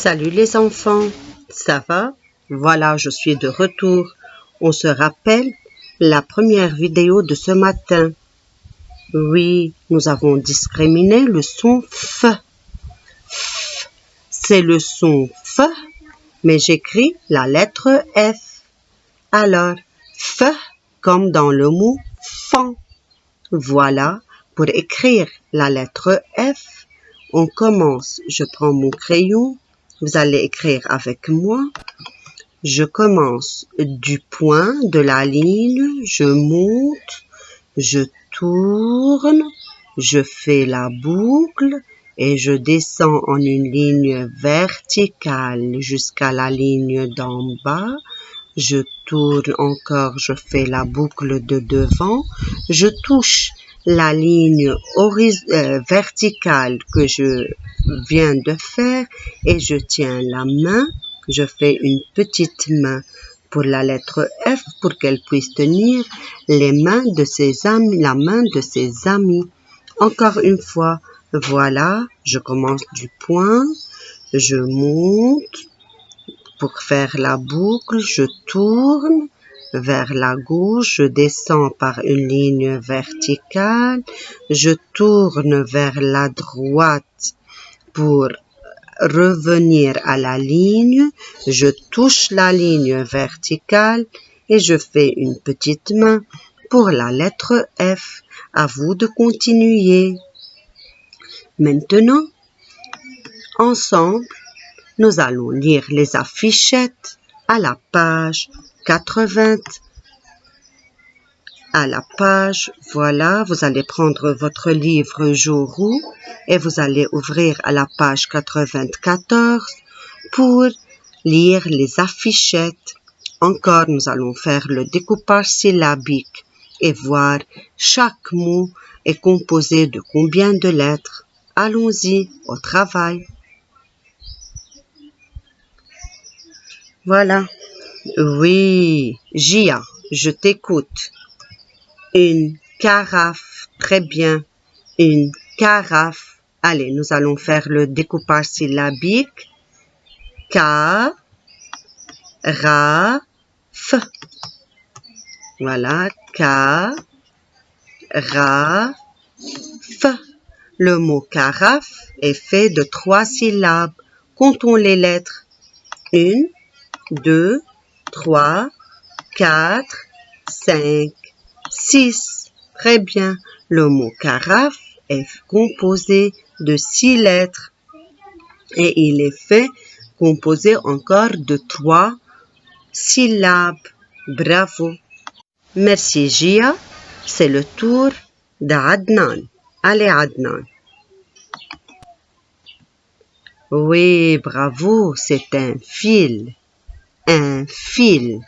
Salut les enfants, ça va? Voilà, je suis de retour. On se rappelle la première vidéo de ce matin. Oui, nous avons discriminé le son F. F. C'est le son F, mais j'écris la lettre F. Alors, F comme dans le mot fan. Voilà, pour écrire la lettre F, on commence. Je prends mon crayon. Vous allez écrire avec moi. Je commence du point de la ligne, je monte, je tourne, je fais la boucle et je descends en une ligne verticale jusqu'à la ligne d'en bas. Je tourne encore, je fais la boucle de devant, je touche la ligne verticale que je viens de faire et je tiens la main, je fais une petite main pour la lettre F pour qu'elle puisse tenir les mains de ses amis, la main de ses amis. Encore une fois, voilà, je commence du point, je monte pour faire la boucle, je tourne vers la gauche, je descends par une ligne verticale, je tourne vers la droite pour revenir à la ligne, je touche la ligne verticale et je fais une petite main pour la lettre F. À vous de continuer. Maintenant, ensemble, nous allons lire les affichettes à la page 80. À la page, voilà, vous allez prendre votre livre Jourou et vous allez ouvrir à la page 94 pour lire les affichettes. Encore, nous allons faire le découpage syllabique et voir chaque mot est composé de combien de lettres. Allons-y, au travail. Voilà. Oui, Gia, je t'écoute. Une carafe, très bien, une carafe. Allez, nous allons faire le découpage syllabique. Ka, ra, f. Voilà, ka, ra, f. Le mot carafe est fait de 3 syllabes. Comptons les lettres. 1, 2, 3, 4, 5, 6. Très bien. Le mot carafe est composé de 6 lettres et il est fait composé encore de 3 syllabes. Bravo. Merci Gia. C'est le tour d'Adnan. Allez Adnan. Oui, bravo, c'est un fil. Un fil.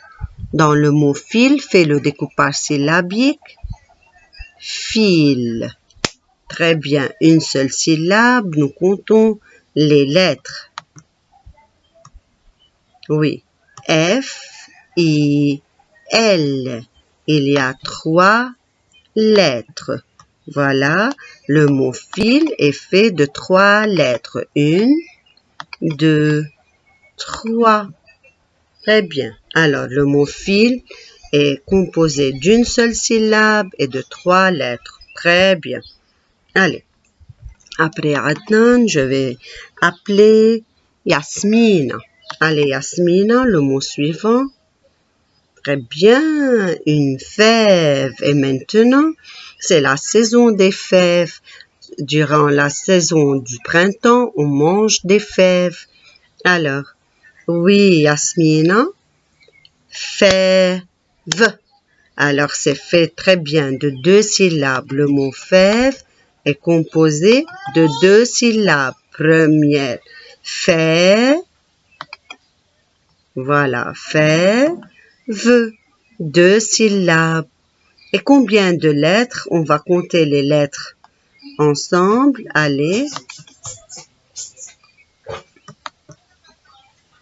Dans le mot fil, fait le découpage syllabique. Fil. Très bien. Une seule syllabe. Nous comptons les lettres. Oui. F, I, L. Il y a 3 lettres. Voilà. Le mot fil est fait de 3 lettres. 1, 2, 3. Très bien. Alors, le mot fil est composé d'une seule syllabe et de 3 lettres. Très bien. Allez. Après Adnan, je vais appeler Yasmina. Allez, Yasmina, le mot suivant. Très bien. Une fève. Et maintenant, c'est la saison des fèves. Durant la saison du printemps, on mange des fèves. Alors, oui, Yasmina, fève. Alors, c'est fait très bien de 2 syllabes. Le mot fève est composé de 2 syllabes. Première, fève. Voilà, fève. 2 syllabes. Et combien de lettres? On va compter les lettres ensemble. Allez.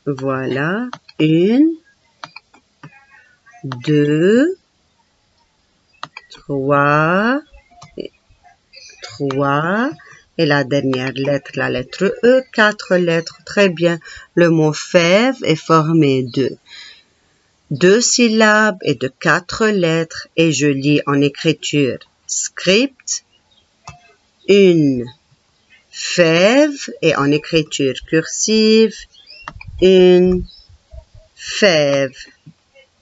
Voilà. 1, 2, 3, Et la dernière lettre, la lettre E, 4 lettres. Très bien. Le mot fève est formé de 2 syllabes et de 4 lettres. Et je lis en écriture script, une fève, et en écriture cursive, une fève.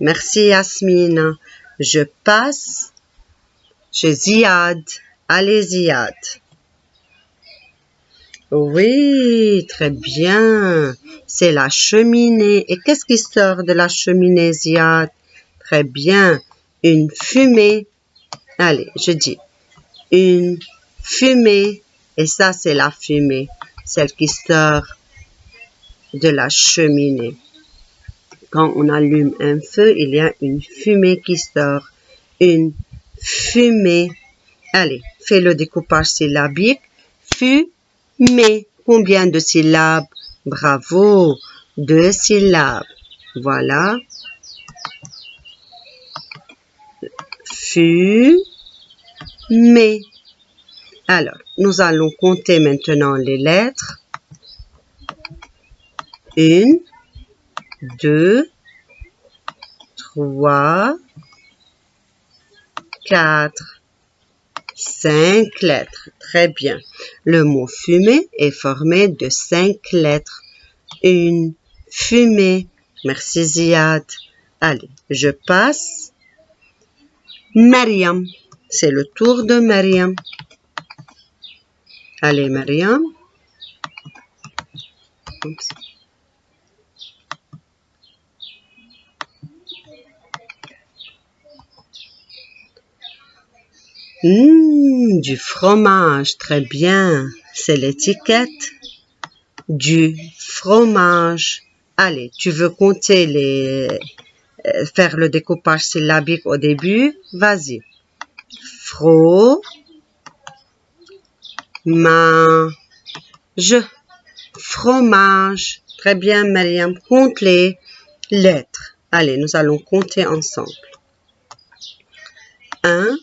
Merci Yasmina. Je passe chez Ziad. Allez Ziad. Oui, très bien. C'est la cheminée. Et qu'est-ce qui sort de la cheminée, Ziad? Très bien. Une fumée. Allez, je dis une fumée. Et ça, c'est la fumée, celle qui sort de la cheminée. Quand on allume un feu, il y a une fumée qui sort. Une fumée. Allez, fais le découpage syllabique. Fumée. Combien de syllabes? Bravo. 2 syllabes. Voilà. Fumée. Alors, nous allons compter maintenant les lettres. 1, 2, 3, 4, 5 lettres. Très bien. Le mot fumée est formé de 5 lettres. Une fumée. Merci Ziad. Allez, je passe. Mariam. C'est le tour de Mariam. Allez, Mariam. Du fromage, très bien. C'est l'étiquette du fromage. Allez, tu veux compter faire le découpage syllabique au début? Vas-y. Fromage. Très bien, Mariam. Compte les lettres. Allez, nous allons compter ensemble. 1,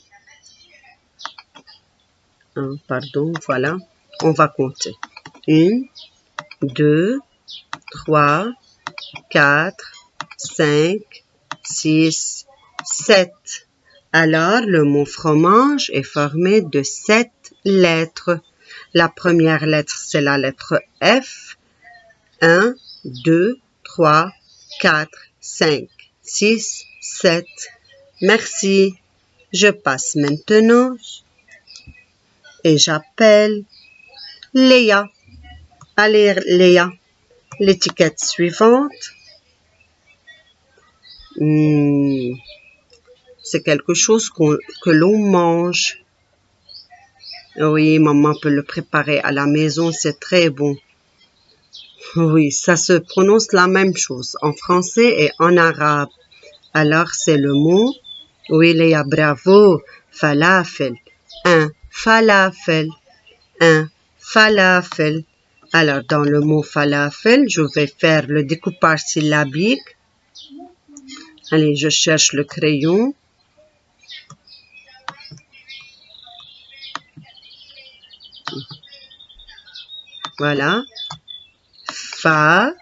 voilà. On va compter. 1, 2, 3, 4, 5, 6, 7. Alors, le mot fromage est formé de 7 lettres. La première lettre, c'est la lettre F. 1, 2, 3, 4, 5, 6, 7. Merci. Je passe maintenant et j'appelle Léa. Allez, Léa. L'étiquette suivante. C'est quelque chose que l'on mange. Oui, maman peut le préparer à la maison, c'est très bon. Oui, ça se prononce la même chose en français et en arabe. Alors, c'est le mot. Oui, Léa, bravo. Falafel. Un falafel. Un falafel. Alors, dans le mot falafel, je vais faire le découpage syllabique. Allez, je cherche le crayon. Voilà. Fa-la-fel.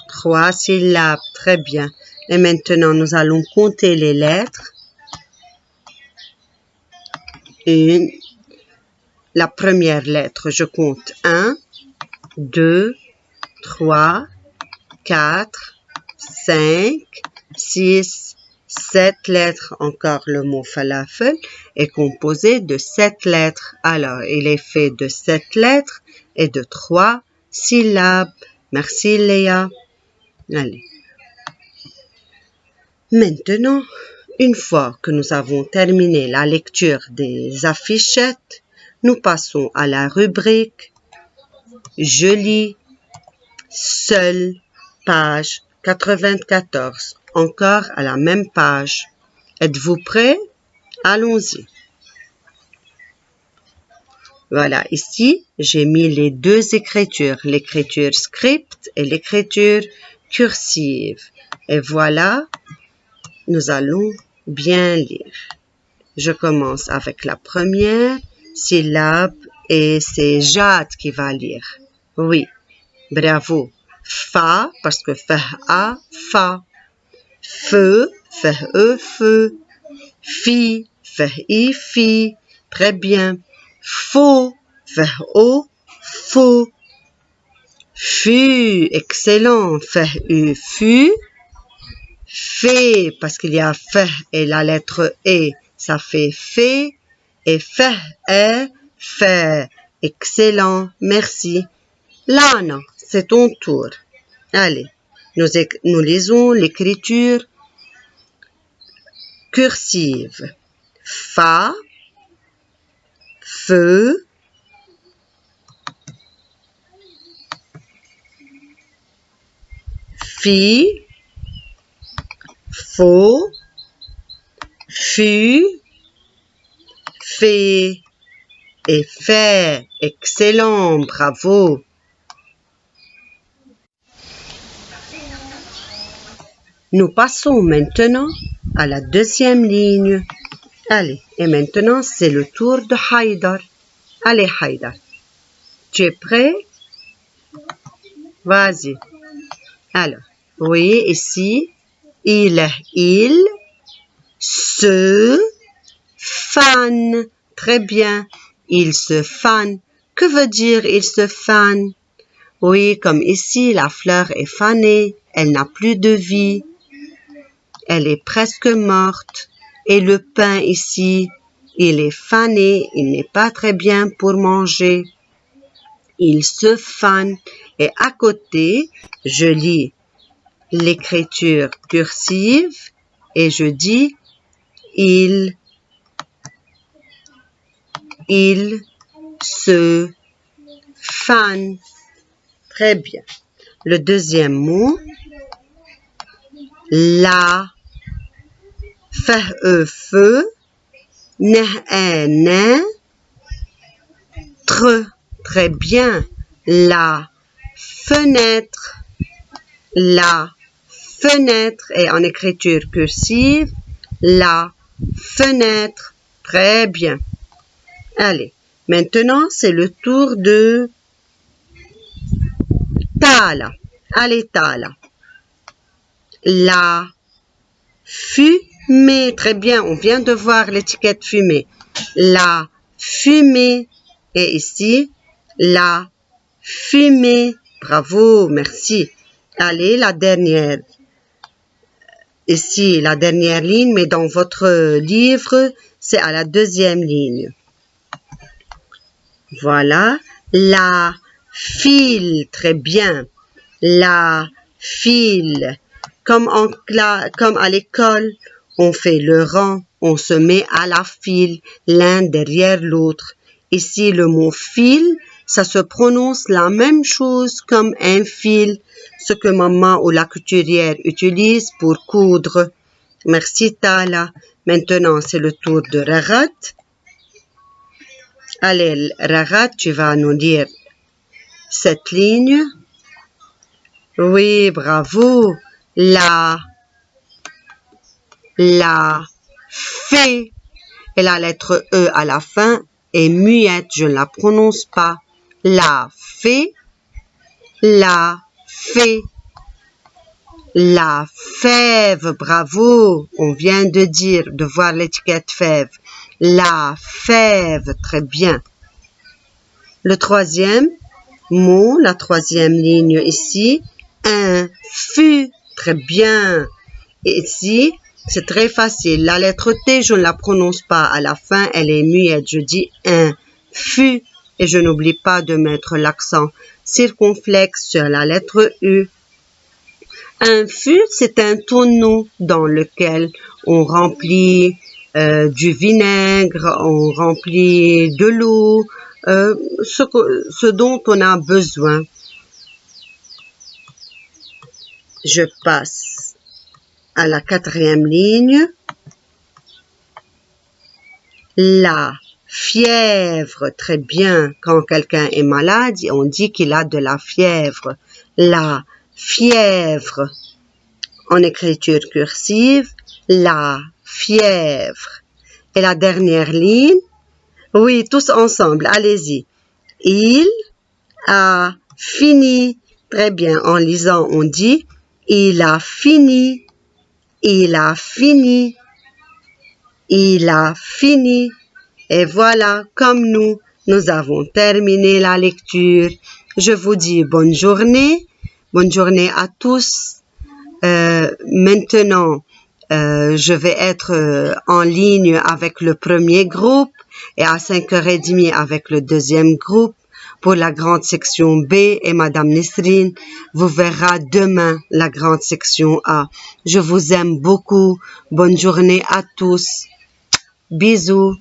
3 syllabes. Très bien. Et maintenant, nous allons compter les lettres. La première lettre, je compte 1, 2, 3, 4, 5, 6, 7 lettres. Encore le mot falafel est composé de 7 lettres. Alors, il est fait de 7 lettres et de 3 syllabes. Merci Léa. Allez. Maintenant, une fois que nous avons terminé la lecture des affichettes, nous passons à la rubrique « Je lis seule » page 94, encore à la même page. Êtes-vous prêts? Allons-y. Voilà, ici, j'ai mis les deux écritures, l'écriture script et l'écriture cursive. Et voilà, nous allons bien lire. Je commence avec la première syllabe et c'est Jade qui va lire. Oui, bravo. Fa, parce que fa, fa. Feu, feu. Fi, fi. Très bien. Faux, faux. Fu, excellent. Fu. Fait, parce qu'il y a fait et la lettre E, ça fait fait. Et fait, fait. Excellent, merci. Lana, c'est ton tour. Allez, nous lisons l'écriture cursive. Fa, feu, fi, faux, fu, fait et fait. Excellent, bravo. Nous passons maintenant à la deuxième ligne. Allez, et maintenant c'est le tour de Haïdar. Allez Haïdar, tu es prêt? Vas-y. Alors, vous voyez ici, il se fan. Très bien, il se fan. Que veut dire il se fan? Oui, comme ici, la fleur est fanée, elle n'a plus de vie. Elle est presque morte. Et le pain ici, il est fané, il n'est pas très bien pour manger. Il se fane. Et à côté, je lis l'écriture cursive et je dis il se fane. Très bien. Le deuxième mot, la, feu, très bien. La fenêtre, et en écriture cursive, la fenêtre, très bien. Allez, maintenant c'est le tour de Tala. Allez Tala. La fumée, très bien, on vient de voir l'étiquette fumée. La fumée, et ici, la fumée. Bravo, merci. Allez, la dernière. Ici, la dernière ligne, mais dans votre livre, c'est à la deuxième ligne. Voilà. La file, très bien. La file. Comme à l'école, on fait le rang, on se met à la file, l'un derrière l'autre. Ici, le mot fil, ça se prononce la même chose comme un fil, ce que maman ou la couturière utilise pour coudre. Merci Tala. Maintenant, c'est le tour de Rarat. Allez, Rarat, tu vas nous dire cette ligne. Oui, bravo. La fée. Et la lettre E à la fin est muette, je ne la prononce pas. La fée. La fée. La fève, bravo. On vient de voir l'étiquette fève. La fève, très bien. Le troisième mot, la troisième ligne ici, un fût, très bien. Et ici, c'est très facile. La lettre T, je ne la prononce pas. À la fin, elle est muette. Je dis un fût et je n'oublie pas de mettre l'accent circonflexe sur la lettre U. Un fût, c'est un tonneau dans lequel on remplit du vinaigre, on remplit de l'eau, ce dont on a besoin. Je passe à la quatrième ligne. La fièvre, très bien. Quand quelqu'un est malade, on dit qu'il a de la fièvre. La fièvre. En écriture cursive, la fièvre. Et la dernière ligne, oui, tous ensemble, allez-y. Il a fini. Très bien, en lisant, on dit il a fini. Il a fini. Il a fini. Et voilà, comme nous avons terminé la lecture. Je vous dis bonne journée à tous. Maintenant, je vais être en ligne avec le premier groupe et à 5h30 avec le deuxième groupe pour la grande section B et Madame Nesrine vous verra demain la grande section A. Je vous aime beaucoup. Bonne journée à tous. Bisous.